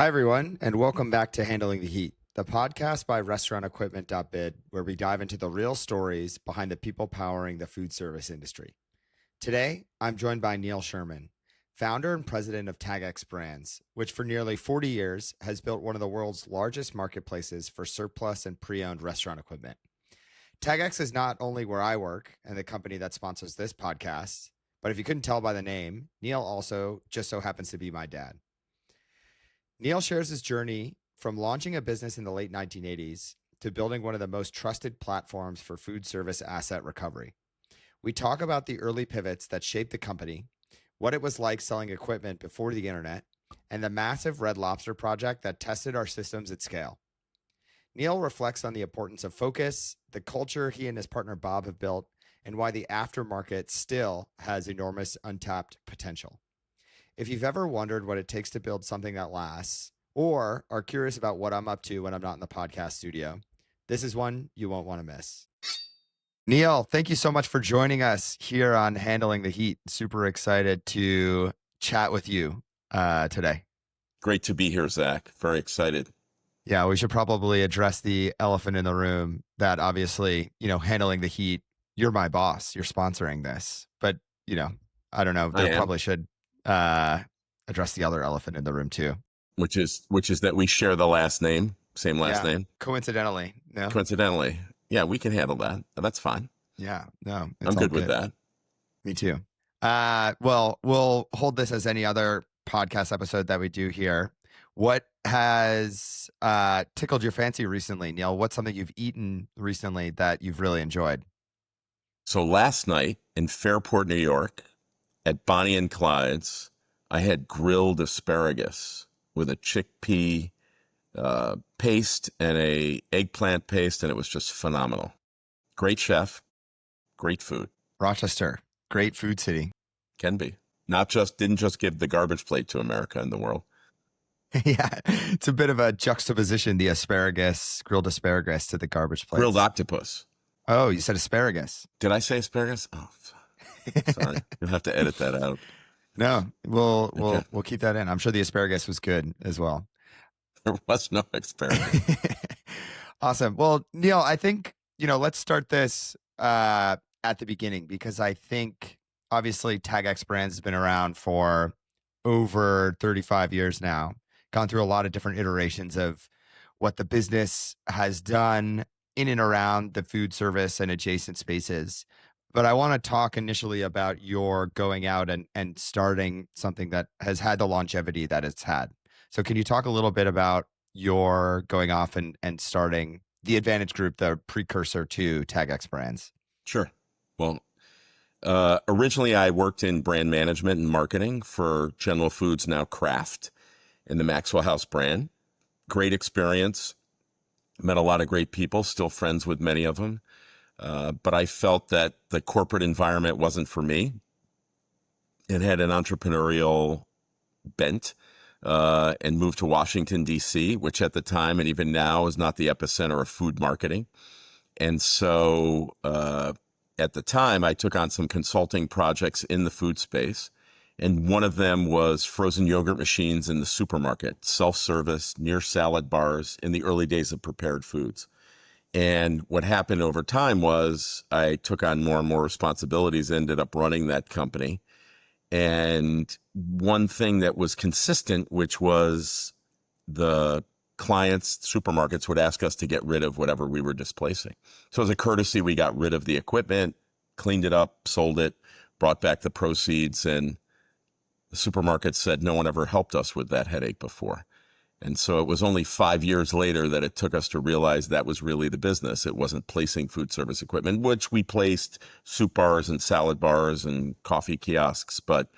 Hi, everyone, and welcome back to Handling the Heat, the podcast by restaurantequipment.bid, where we dive into the real stories behind the people powering the food service industry. Today, I'm joined by Neil Sherman, founder and president of TAGeX Brands, which for nearly 40 years has built one of the world's largest marketplaces for surplus and pre-owned restaurant equipment. TAGeX is not only where I work and the company that sponsors this podcast, but if you couldn't tell by the name, Neil also just so happens to be my dad. Neil shares his journey from launching a business in the late 1980s to building one of the most trusted platforms for food service asset recovery. We talk about the early pivots that shaped the company, what it was like selling equipment before the internet, and the massive Red Lobster project that tested our systems at scale. Neil reflects on the importance of focus, the culture he and his partner Bob have built, and why the aftermarket still has enormous untapped potential. If you've ever wondered what it takes to build something that lasts, or are curious about what I'm up to when I'm not in the podcast studio, this is one you won't want to miss. Neil, thank you so much for joining us here on Handling the Heat. Super excited to chat with you today. Great to be here, Zach. Very excited. Yeah, we should probably address the elephant in the room that obviously, Handling the Heat, you're my boss, you're sponsoring this, but, I don't know, there probably should address the other elephant in the room too, which is that we share the last name, same last name. Coincidentally, yeah, we can handle that. That's fine. Yeah, no, I'm good with that. Me too. Well, we'll hold this as any other podcast episode that we do here. What has tickled your fancy recently, Neil? What's something you've eaten recently that you've really enjoyed? So last night in Fairport, New York, at Bonnie and Clyde's, I had grilled asparagus with a chickpea paste and a eggplant paste, and it was just phenomenal. Great chef, great food. Rochester, great food city. Can be. Didn't just give the garbage plate to America and the world. Yeah, it's a bit of a juxtaposition, the grilled asparagus to the garbage plate. Grilled octopus. Oh, you said asparagus. Did I say asparagus? Oh, sorry. You'll have to edit that out. No, we'll keep that in. I'm sure the asparagus was good as well. There was no asparagus. Awesome. Well, Neil, I think, let's start this at the beginning, because I think obviously TAGeX Brands has been around for over 35 years now, gone through a lot of different iterations of what the business has done in and around the food service and adjacent spaces. But I want to talk initially about your going out and starting something that has had the longevity that it's had. So can you talk a little bit about your going off and starting the Advantage Group, the precursor to TAGeX Brands? Sure. Well, originally I worked in brand management and marketing for General Foods, now Kraft, in the Maxwell House brand. Great experience. Met a lot of great people, still friends with many of them. But I felt that the corporate environment wasn't for me. It had an entrepreneurial bent, and moved to Washington, D.C., which at the time and even now is not the epicenter of food marketing. And so at the time, I took on some consulting projects in the food space. And one of them was frozen yogurt machines in the supermarket, self-service, near salad bars in the early days of prepared foods. And what happened over time was I took on more and more responsibilities, ended up running that company. And one thing that was consistent, which was the clients, supermarkets would ask us to get rid of whatever we were displacing. So as a courtesy, we got rid of the equipment, cleaned it up, sold it, brought back the proceeds, and the supermarket said no one ever helped us with that headache before. And so it was only 5 years later that it took us to realize that was really the business. It wasn't placing food service equipment, which we placed soup bars and salad bars and coffee kiosks, but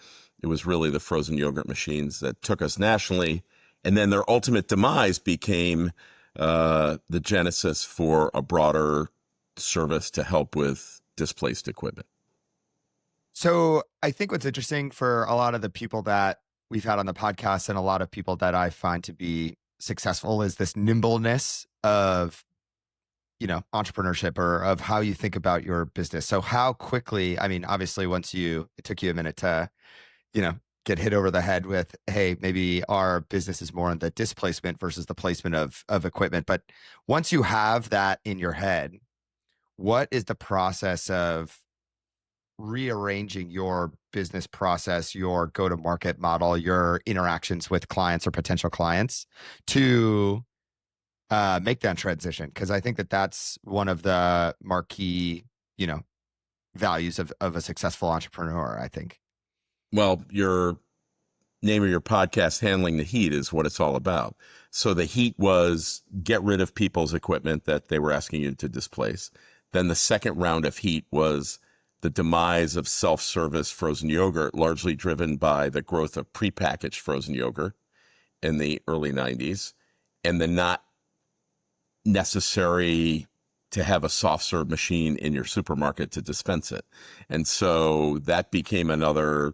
it was really the frozen yogurt machines that took us nationally. And then their ultimate demise became the genesis for a broader service to help with displaced equipment. So I think what's interesting for a lot of the people that we've had on the podcast and a lot of people that I find to be successful is this nimbleness of, entrepreneurship, or of how you think about your business. So how quickly, obviously it took you a minute to, get hit over the head with, hey, maybe our business is more on the displacement versus the placement of equipment. But once you have that in your head, what is the process of rearranging your business process, your go-to-market model, your interactions with clients or potential clients to make that transition? Because I think that that's one of the marquee, values of a successful entrepreneur, I think. Well, your name of your podcast, Handling the Heat, is what it's all about. So the heat was get rid of people's equipment that they were asking you to displace. Then the second round of heat was the demise of self-service frozen yogurt, largely driven by the growth of prepackaged frozen yogurt in the early 90s, and the not necessary to have a soft serve machine in your supermarket to dispense it. And so that became another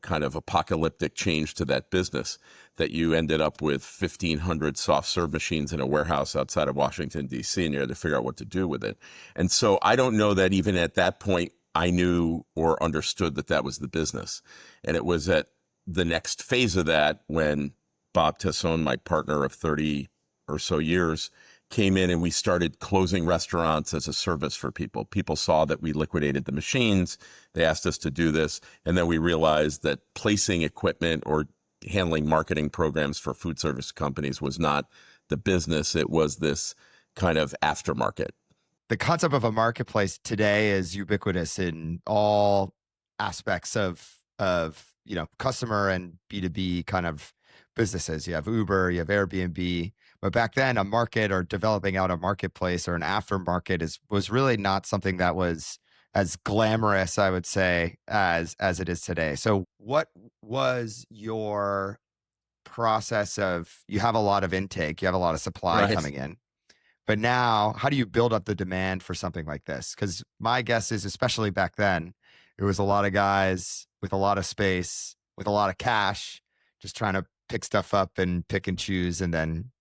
kind of apocalyptic change to that business, that you ended up with 1,500 soft serve machines in a warehouse outside of Washington, D.C., and you had to figure out what to do with it. And so I don't know that even at that point I knew or understood that that was the business. And it was at the next phase of that when Bob Tessone, my partner of 30 or so years, came in and we started closing restaurants as a service for people. People saw that we liquidated the machines. They asked us to do this. And then we realized that placing equipment or handling marketing programs for food service companies was not the business. It was this kind of aftermarket. The concept of a marketplace today is ubiquitous in all aspects of customer and B2B kind of businesses. You have Uber, you have Airbnb, but back then a market or developing out a marketplace or an aftermarket was really not something that was as glamorous, I would say, as it is today. So what was your process of, you have a lot of intake, you have a lot of supply Right. coming in, but now how do you build up the demand for something like this? Because my guess is, especially back then, there was a lot of guys with a lot of space, with a lot of cash, just trying to pick stuff up and pick and choose and then,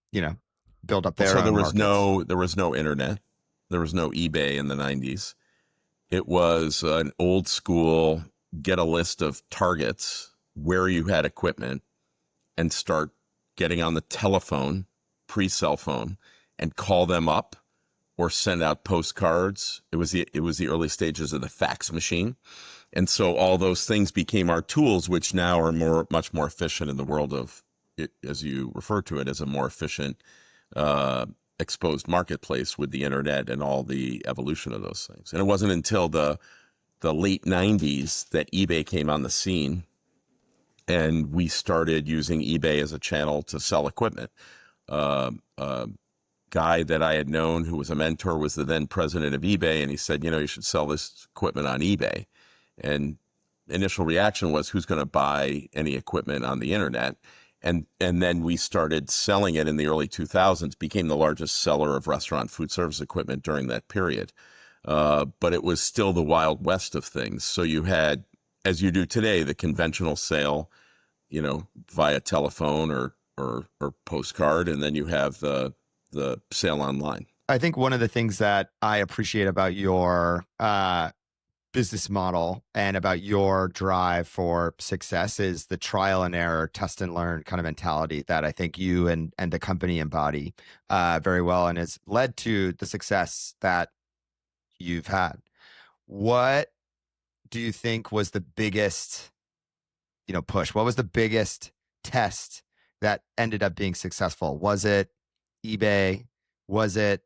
build up their So own markets. there was no internet. There was no eBay in the 90s. It was an old school, get a list of targets where you had equipment and start getting on the telephone, pre-cell phone, and call them up or send out postcards. It was the early stages of the fax machine. And so all those things became our tools, which now are much more efficient in the world of it, as you refer to it, as a more efficient exposed marketplace with the internet and all the evolution of those things. And it wasn't until the late 90s that eBay came on the scene, and we started using eBay as a channel to sell equipment. A guy that I had known who was a mentor was the then president of eBay, and he said, you should sell this equipment on eBay. And initial reaction was, who's going to buy any equipment on the internet? And then we started selling it in the early 2000s, became the largest seller of restaurant food service equipment during that period. But it was still the Wild West of things. So you had, as you do today, the conventional sale, via telephone or postcard, and then you have the sale online. I think one of the things that I appreciate about your business model and about your drive for success is the trial and error, test and learn kind of mentality that I think you and the company embody very well, and has led to the success that you've had. What do you think was the biggest, push? What was the biggest test that ended up being successful? Was it eBay? Was it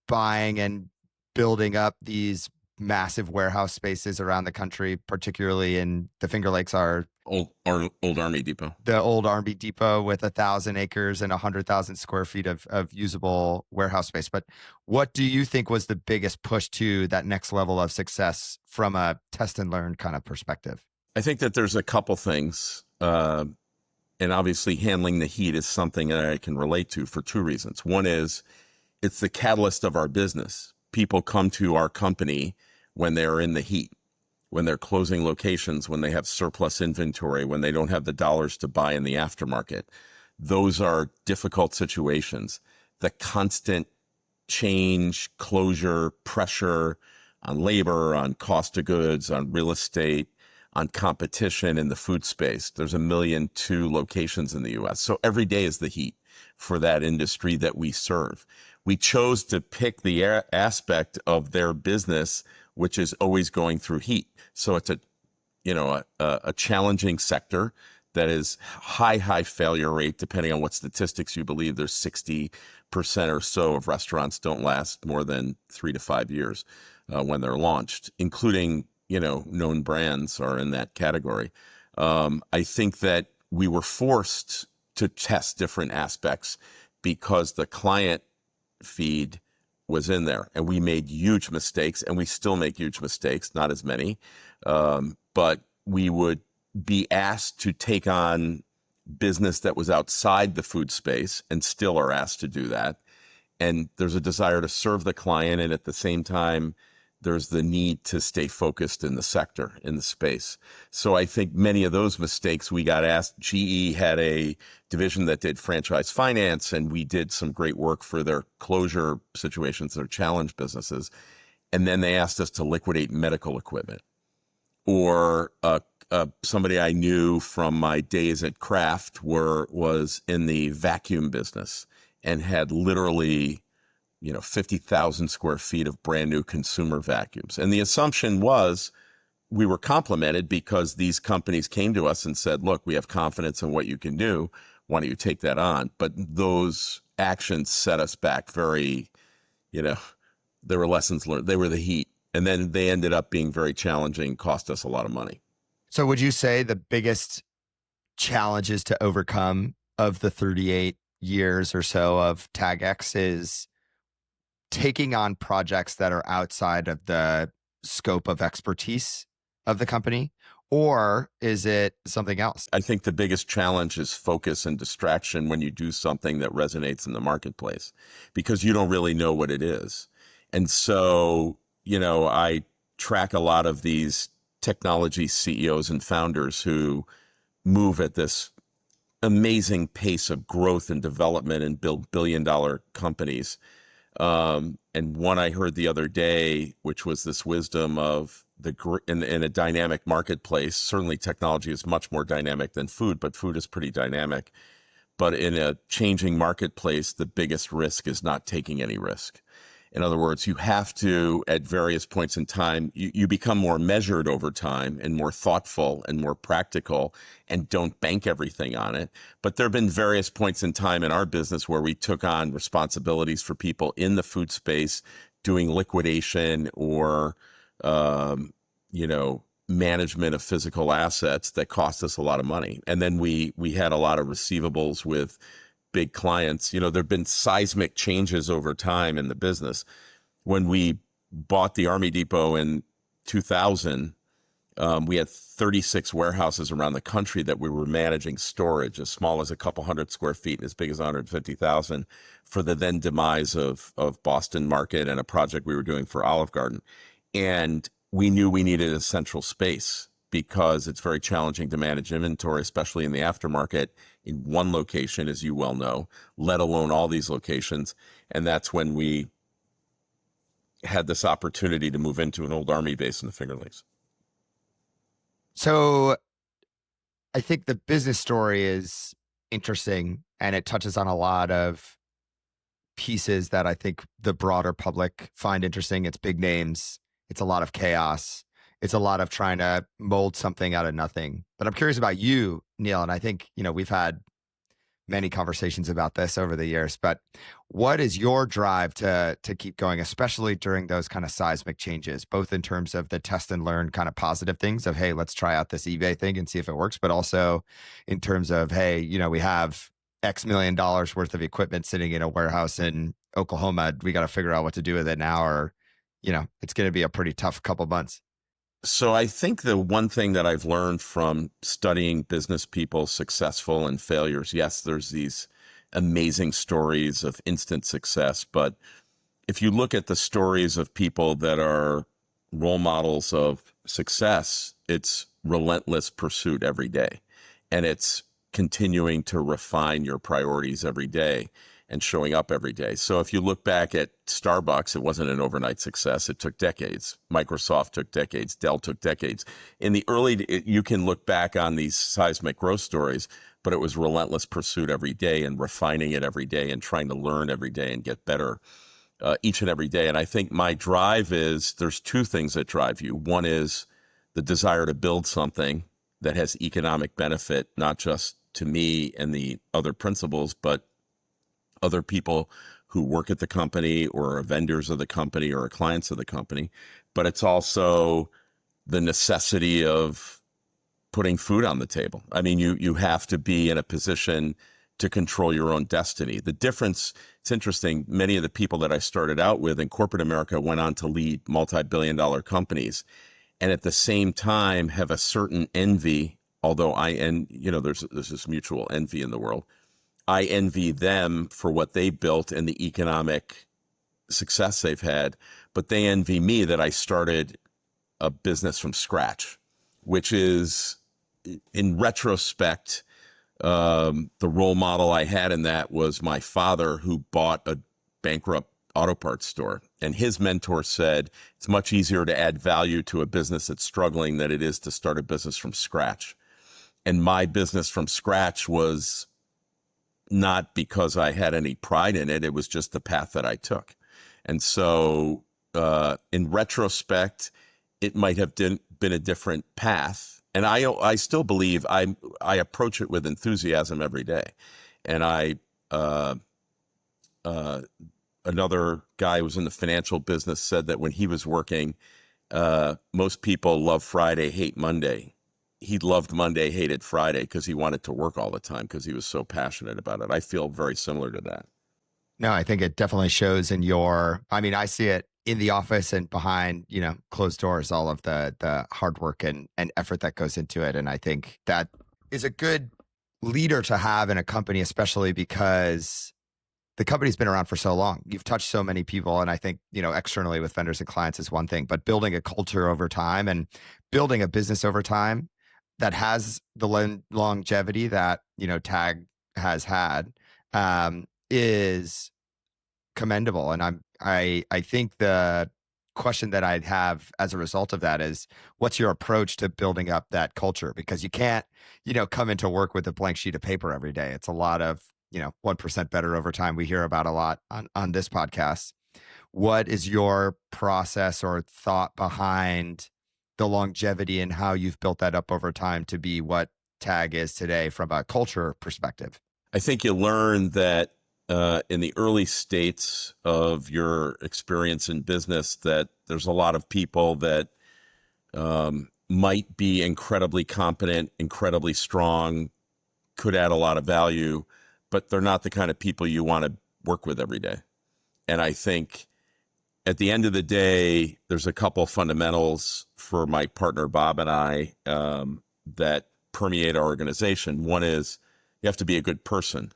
buying and building up these massive warehouse spaces around the country, particularly in the Finger Lakes, are Old Army Depot. the old Army Depot with 1,000 acres and 100,000 square feet of usable warehouse space. But what do you think was the biggest push to that next level of success from a test and learn kind of perspective? I think that there's a couple things. And obviously handling the heat is something that I can relate to for two reasons. One is it's the catalyst of our business. People come to our company when they're in the heat, when they're closing locations, when they have surplus inventory, when they don't have the dollars to buy in the aftermarket. Those are difficult situations. The constant change, closure, pressure on labor, on cost of goods, on real estate, on competition in the food space. There's 1,000,002 locations in the US. So every day is the heat for that industry that we serve. We chose to pick the aspect of their business, which is always going through heat. So it's a challenging sector that is high failure rate, depending on what statistics you believe. There's 60% or so of restaurants don't last more than 3 to 5 years when they're launched, including, known brands are in that category. I think that we were forced to test different aspects because the client feed was in there, and we made huge mistakes, and we still make huge mistakes, not as many. But we would be asked to take on business that was outside the food space and still are asked to do that. And there's a desire to serve the client. And at the same time, there's the need to stay focused in the sector, in the space. So I think many of those mistakes we got asked. GE had a division that did franchise finance, and we did some great work for their closure situations, their challenge businesses. And then they asked us to liquidate medical equipment. Or somebody I knew from my days at Kraft was in the vacuum business and had literally 50,000 square feet of brand new consumer vacuums. And the assumption was we were complimented because these companies came to us and said, look, we have confidence in what you can do. Why don't you take that on? But those actions set us back very, there were lessons learned. They were the heat. And then they ended up being very challenging, cost us a lot of money. So would you say the biggest challenges to overcome of the 38 years or so of TAGeX is taking on projects that are outside of the scope of expertise of the company? Or is it something else? I think the biggest challenge is focus and distraction when you do something that resonates in the marketplace, because you don't really know what it is. And so, I track a lot of these technology CEOs and founders who move at this amazing pace of growth and development and build billion-dollar companies. And one I heard the other day, which was this wisdom of in a dynamic marketplace. Certainly technology is much more dynamic than food, but food is pretty dynamic. But in a changing marketplace, the biggest risk is not taking any risk. In other words, you have to, at various points in time, you become more measured over time and more thoughtful and more practical, and don't bank everything on it. But there have been various points in time in our business where we took on responsibilities for people in the food space doing liquidation or, management of physical assets that cost us a lot of money. And then we had a lot of receivables with big clients. There have been seismic changes over time in the business. When we bought the Army Depot in 2000, we had 36 warehouses around the country that we were managing storage as small as a couple hundred square feet and as big as 150,000 for the then demise of Boston Market and a project we were doing for Olive Garden. And we knew we needed a central space because it's very challenging to manage inventory, especially in the aftermarket, in one location, as you well know, let alone all these locations. And that's when we had this opportunity to move into an old Army base in the Finger Lakes. So I think the business story is interesting, and it touches on a lot of pieces that I think the broader public find interesting. It's big names. It's a lot of chaos. It's a lot of trying to mold something out of nothing. But I'm curious about you, Neil, and I think, we've had many conversations about this over the years, but what is your drive to keep going, especially during those kind of seismic changes, both in terms of the test and learn kind of positive things of, hey, let's try out this eBay thing and see if it works, but also in terms of, hey, we have X million dollars worth of equipment sitting in a warehouse in Oklahoma. We got to figure out what to do with it now, or, it's going to be a pretty tough couple months. So I think the one thing that I've learned from studying business people, successful and failures, yes, there's these amazing stories of instant success, but if you look at the stories of people that are role models of success, it's relentless pursuit every day. And it's continuing to refine your priorities every day. and showing up every day. So if you look back at Starbucks, it wasn't an overnight success. It took decades. Microsoft took decades. Dell took decades. In the early, you can look back on these seismic growth stories, but it was relentless pursuit every day and refining it every day and trying to learn every day and get better each and every day. And I think my drive is, there's two things that drive you. One is the desire to build something that has economic benefit, not just to me and the other principals, but other people who work at the company or are vendors of the company or are clients of the company. But it's also the necessity of putting food on the table. I mean, you have to be in a position to control your own destiny. The difference, it's interesting, many of the people that I started out with in corporate America went on to lead multi-billion-dollar companies, and at the same time have a certain envy, although there's this mutual envy in the world. I envy them for what they built and the economic success they've had, but they envy me that I started a business from scratch, which is, in retrospect, the role model I had in that was my father, who bought a bankrupt auto parts store. And his mentor said, it's much easier to add value to a business that's struggling than it is to start a business from scratch. And my business from scratch was not because I had any pride in it. It was just the path that I took. And so in retrospect, it might have been a different path. And I still believe I approach it with enthusiasm every day. And another guy who was in the financial business said that when he was working, most people love Friday, hate Monday. He loved Monday, hated Friday because he wanted to work all the time because he was so passionate about it. I feel very similar to that. No, I think it definitely shows in I see it in the office and behind, closed doors, all of the hard work and effort that goes into it. And I think that is a good leader to have in a company, especially because the company's been around for so long. You've touched so many people. And I think, externally with vendors and clients is one thing, but building a culture over time and building a business over time that has the longevity that, TAG has had, is commendable. And I think the question that I'd have as a result of that is, what's your approach to building up that culture? Because you can't, come into work with a blank sheet of paper every day. It's a lot of, 1% better over time. We hear about a lot on this podcast. What is your process or thought behind the longevity and how you've built that up over time to be what TAG is today from a culture perspective? I think you learn that in the early states of your experience in business, that there's a lot of people that might be incredibly competent, incredibly strong, could add a lot of value, but they're not the kind of people you want to work with every day. And I think at the end of the day, there's a couple of fundamentals for my partner, Bob, and I that permeate our organization. One is you have to be a good person.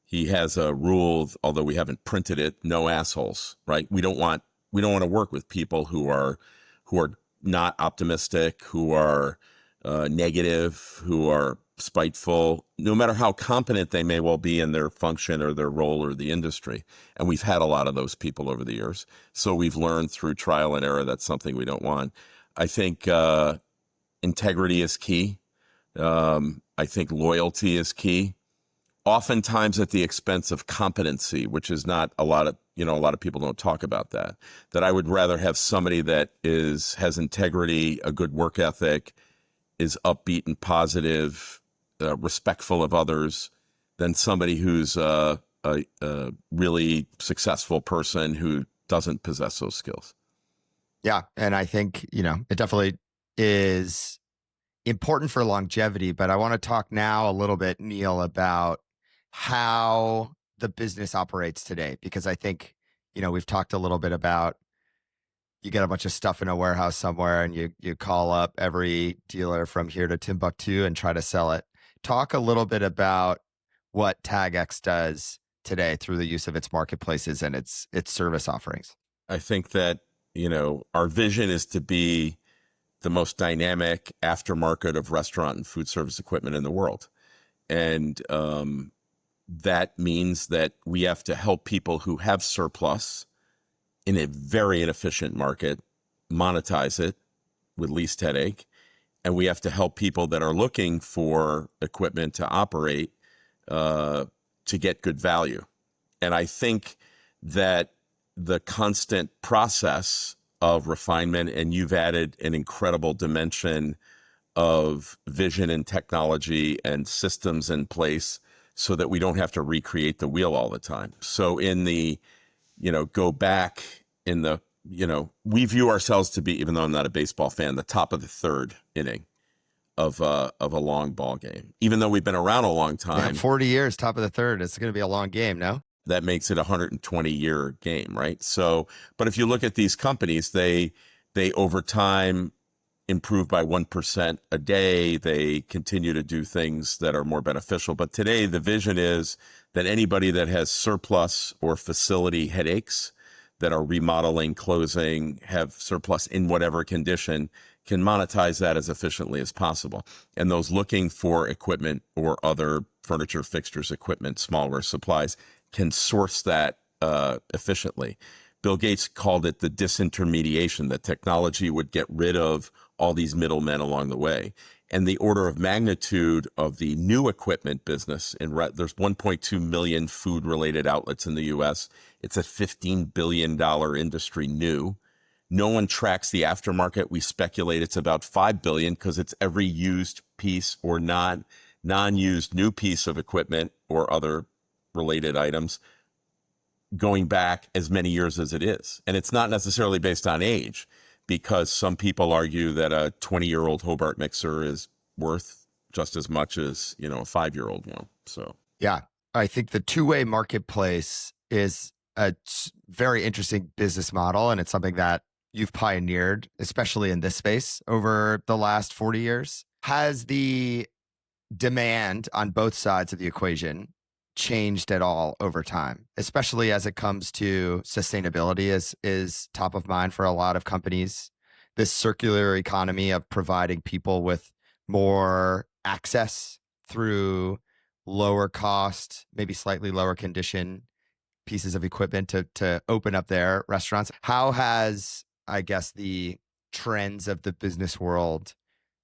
He has a rule, although we haven't printed it, no assholes, right? We don't want to work with people who are not optimistic, who are negative, who are spiteful, no matter how competent they may well be in their function or their role or the industry. And we've had a lot of those people over the years. So we've learned through trial and error that's something we don't want. I think integrity is key. I think loyalty is key. Oftentimes at the expense of competency, which is not a lot of people don't talk about that. That I would rather have somebody that has integrity, a good work ethic, is upbeat and positive, respectful of others, than somebody who's a really successful person who doesn't possess those skills. Yeah. And I think, it definitely is important for longevity, but I want to talk now a little bit, Neil, about how the business operates today, because I think, we've talked a little bit about, you get a bunch of stuff in a warehouse somewhere and you call up every dealer from here to Timbuktu and try to sell it. Talk a little bit about what TAGeX does today through the use of its marketplaces and its service offerings. I think that, our vision is to be the most dynamic aftermarket of restaurant and food service equipment in the world. And that means that we have to help people who have surplus in a very inefficient market monetize it with least headache. And we have to help people that are looking for equipment to operate to get good value. And I think that the constant process of refinement, and you've added an incredible dimension of vision and technology and systems in place so that we don't have to recreate the wheel all the time. So in the, go back in the, we view ourselves to be, even though I'm not a baseball fan, the top of the third inning of a long ball game. Even though we've been around a long time, 40 years, top of the third. It's going to be a long game, no? that makes it a 120-year game, right? So, but if you look at these companies, they over time improve by 1% a day. They continue to do things that are more beneficial. But today, the vision is that anybody that has surplus or facility headaches that are remodeling, closing, have surplus in whatever condition, can monetize that as efficiently as possible. And those looking for equipment or other furniture, fixtures, equipment, smallware, supplies can source that efficiently. Bill Gates called it the disintermediation, that technology would get rid of all these middlemen along the way. And the order of magnitude of the new equipment business, there's 1.2 million food-related outlets in the U.S. It's a $15 billion industry new. No one tracks the aftermarket. We speculate it's about $5 billion because it's every used piece or non-used new piece of equipment or other related items going back as many years as it is. And it's not necessarily based on age, because some people argue that a 20-year-old Hobart mixer is worth just as much as, a 5-year-old one. So, yeah, I think the two-way marketplace is a very interesting business model, and it's something that you've pioneered, especially in this space over the last 40 years. Has the demand on both sides of the equation changed at all over time, especially as it comes to sustainability is top of mind for a lot of companies? This circular economy of providing people with more access through lower cost, maybe slightly lower condition pieces of equipment to open up their restaurants. How has, I guess, the trends of the business world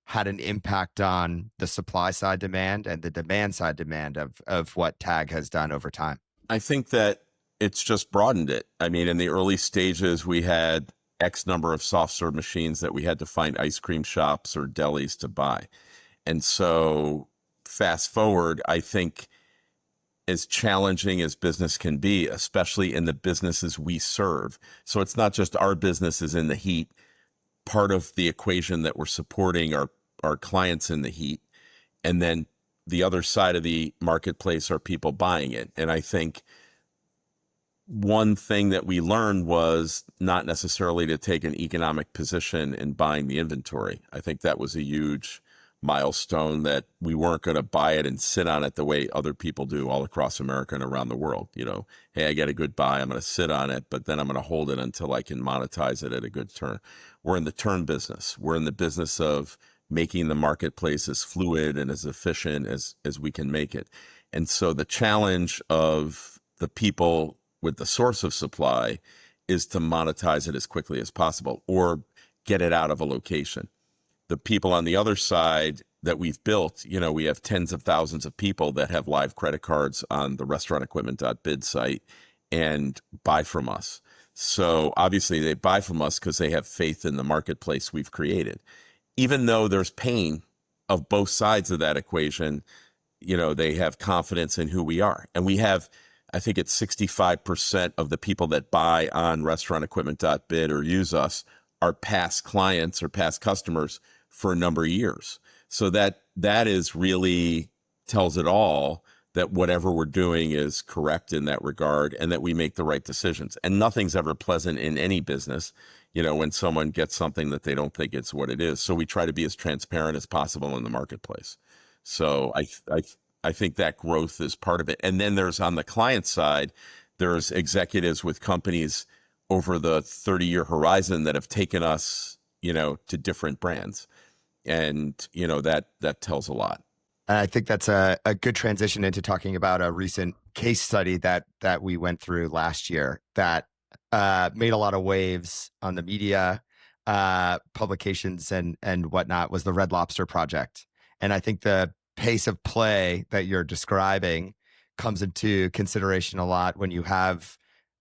had an impact on the supply side demand and the demand side demand of what TAG has done over time? I think that it's just broadened it. I mean, in the early stages, we had X number of soft serve machines that we had to find ice cream shops or delis to buy. And so fast forward, I think as challenging as business can be, especially in the businesses we serve. So it's not just our business is in the heat. Part of the equation that we're supporting our clients in the heat. And then the other side of the marketplace are people buying it. And I think one thing that we learned was not necessarily to take an economic position in buying the inventory. I think that was a huge milestone, that we weren't going to buy it and sit on it the way other people do all across America and around the world. Hey, I get a good buy, I'm going to sit on it, but then I'm going to hold it until I can monetize it at a good turn. We're in the turn business. We're in the business of making the marketplace as fluid and as efficient as we can make it. And so the challenge of the people with the source of supply is to monetize it as quickly as possible or get it out of a location. The people on the other side that we've built, we have tens of thousands of people that have live credit cards on the restaurantequipment.bid site and buy from us. So obviously they buy from us because they have faith in the marketplace we've created. Even though there's pain of both sides of that equation, they have confidence in who we are. And we have, I think it's 65% of the people that buy on restaurantequipment.bid or use us are past clients or past customers for a number of years. So that is really tells it all, that whatever we're doing is correct in that regard and that we make the right decisions. And nothing's ever pleasant in any business, when someone gets something that they don't think it's what it is. So we try to be as transparent as possible in the marketplace. So I think that growth is part of it. And then there's, on the client side, there's executives with companies over the 30-year horizon that have taken us, to different brands. And, that tells a lot. And I think that's a good transition into talking about a recent case study that we went through last year that made a lot of waves on the media, publications and whatnot, was the Red Lobster project. And I think the pace of play that you're describing comes into consideration a lot when you have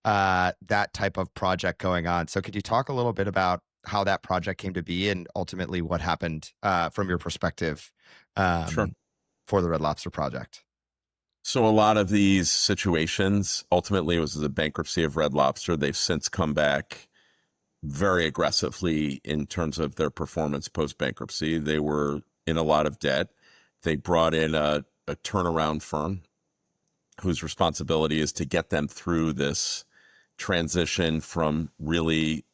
that type of project going on. So could you talk a little bit about how that project came to be and ultimately what happened from your perspective? Sure. Um, for the Red Lobster project. So a lot of these situations, ultimately, it was the bankruptcy of Red Lobster. They've since come back very aggressively in terms of their performance post bankruptcy. They were in a lot of debt. They brought in a turnaround firm whose responsibility is to get them through this transition from really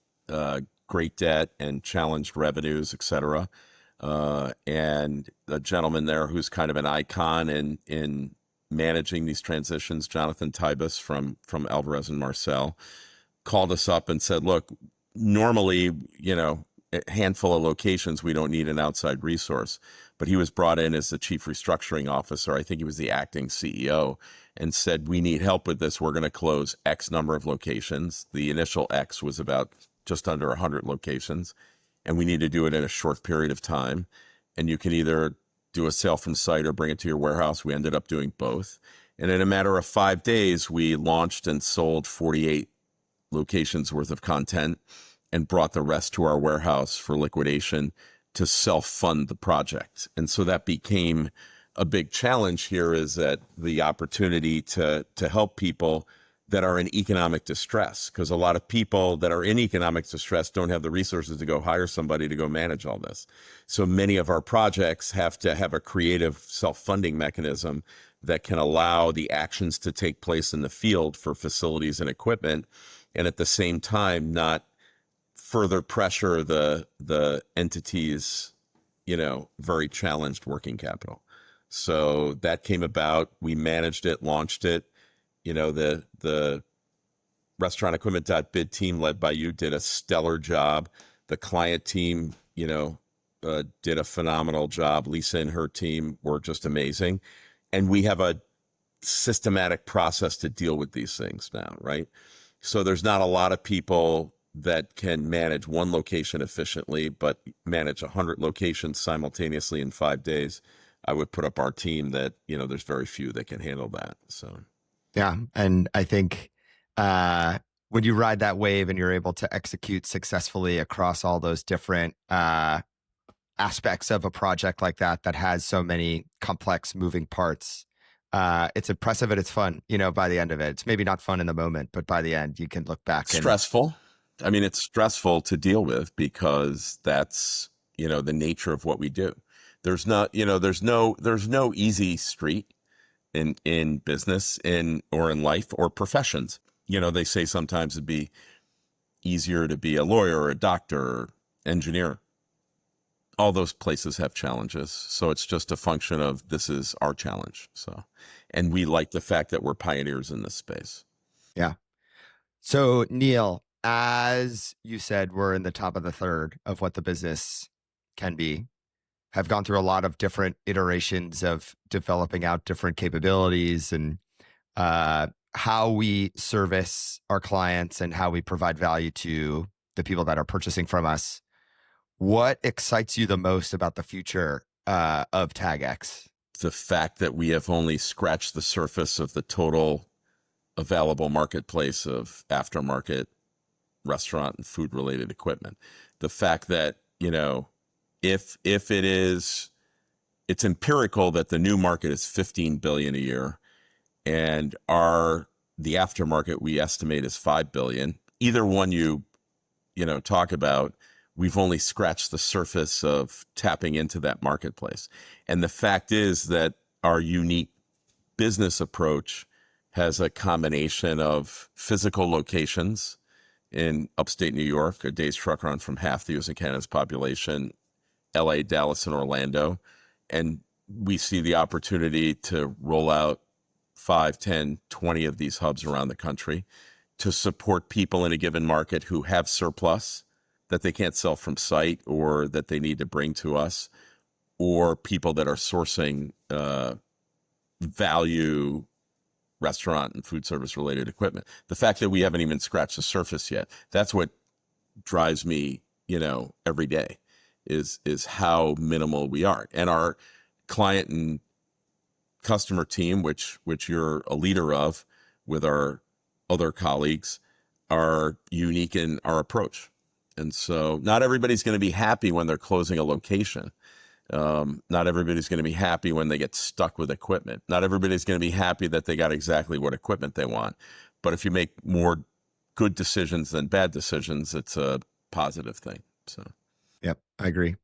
great debt and challenged revenues, et cetera. And a gentleman there who's kind of an icon in managing these transitions, Jonathan Tybus from Alvarez and Marcel, called us up and said, look, normally, a handful of locations, we don't need an outside resource. But he was brought in as the chief restructuring officer. I think he was the acting CEO, and said, we need help with this. We're going to close X number of locations. The initial X was about just under 100 locations, and we need to do it in a short period of time. And you can either do a sale from site or bring it to your warehouse. We ended up doing both. And in a matter of 5 days, we launched and sold 48 locations worth of content and brought the rest to our warehouse for liquidation to self-fund the project. And so that became a big challenge here, is that the opportunity to help people that are in economic distress, because a lot of people that are in economic distress don't have the resources to go hire somebody to go manage all this. So many of our projects have to have a creative self-funding mechanism that can allow the actions to take place in the field for facilities and equipment, and at the same time not further pressure the entity's very challenged working capital. So that came about. We managed it, launched it. The restaurantequipment.bid team led by you did a stellar job. The client team, did a phenomenal job. Lisa and her team were just amazing. And we have a systematic process to deal with these things now, right? So there's not a lot of people that can manage one location efficiently, but manage 100 locations simultaneously in 5 days. I would put up our team that, there's very few that can handle that. So, Yeah. And I think when you ride that wave and you're able to execute successfully across all those different aspects of a project like that has so many complex moving parts, it's impressive and it's fun, by the end of it. It's maybe not fun in the moment, but by the end, you can look back and stressful. I mean, it's stressful to deal with because that's, the nature of what we do. There's not, there's no easy street in business, or in life or professions. They say sometimes it'd be easier to be a lawyer or a doctor or engineer. All those places have challenges. So it's just a function of, this is our challenge. So, and we like the fact that we're pioneers in this space. yeah. So Neil, as you said, we're in the top of the third of what the business can be. Have gone through a lot of different iterations of developing out different capabilities and how we service our clients and how we provide value to the people that are purchasing from us. What excites you the most about the future of TAGeX? The fact that we have only scratched the surface of the total available marketplace of aftermarket restaurant and food related equipment. The fact that, if it's empirical that the new market is 15 billion a year, and the aftermarket we estimate is 5 billion. Either one you talk about, we've only scratched the surface of tapping into that marketplace. And the fact is that our unique business approach has a combination of physical locations in upstate New York, a day's truck run from half the US and Canada's population, LA, Dallas, and Orlando. And we see the opportunity to roll out 5, 10, 20 of these hubs around the country to support people in a given market who have surplus that they can't sell from site or that they need to bring to us, or people that are sourcing value restaurant and food service related equipment. The fact that we haven't even scratched the surface yet, that's what drives me, every day is how minimal we are. And our client and customer team, which you're a leader of with our other colleagues, are unique in our approach. And so not everybody's going to be happy when they're closing a location. Not everybody's going to be happy when they get stuck with equipment. Not everybody's going to be happy that they got exactly what equipment they want. But if you make more good decisions than bad decisions, it's a positive thing. So, Yep, I agree.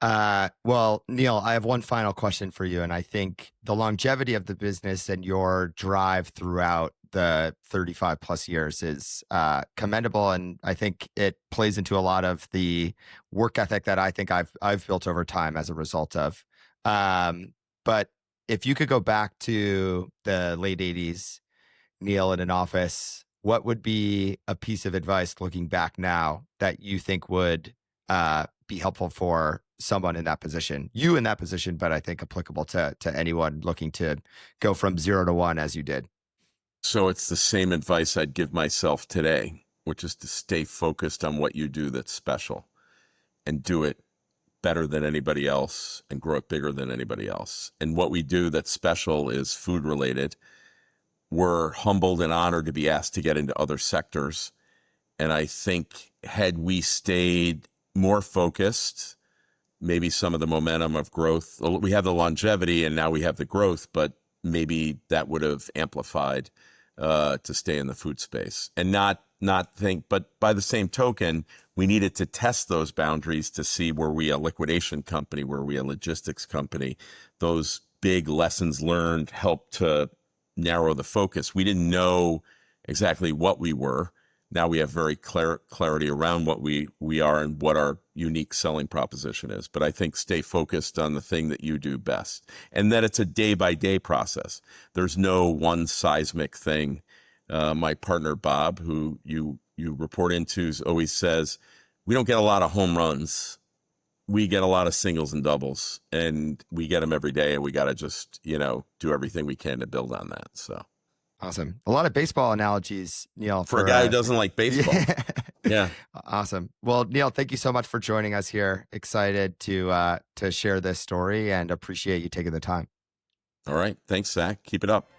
Well, Neil, I have one final question for you. And I think the longevity of the business and your drive throughout the 35 plus years is commendable. And I think it plays into a lot of the work ethic that I think I've built over time as a result of. But if you could go back to the late 80s, Neil in an office, what would be a piece of advice looking back now that you think would be helpful for someone in that position, you in that position, but I think applicable to anyone looking to go from 0 to 1 as you did? so it's the same advice I'd give myself today, which is to stay focused on what you do that's special and do it better than anybody else and grow it bigger than anybody else. And what we do that's special is food related. We're humbled and honored to be asked to get into other sectors. And I think had we stayed more focused, maybe some of the momentum of growth, we have the longevity and now we have the growth, but maybe that would have amplified to stay in the food space and not think, but by the same token, we needed to test those boundaries to see, were we a liquidation company? Were we a logistics company? Those big lessons learned helped to narrow the focus. We didn't know exactly what we were. Now we have very clarity around what we are and what our unique selling proposition is. But I think stay focused on the thing that you do best. And that it's a day-by-day process. There's no one seismic thing. My partner, Bob, who you report into, always says, we don't get a lot of home runs. We get a lot of singles and doubles, and we get them every day, and we got to just, do everything we can to build on that. So. Awesome. A lot of baseball analogies, Neil. For a guy who doesn't like baseball. Yeah. Awesome. Well, Neil, thank you so much for joining us here. Excited to share this story and appreciate you taking the time. All right. Thanks, Zach. Keep it up.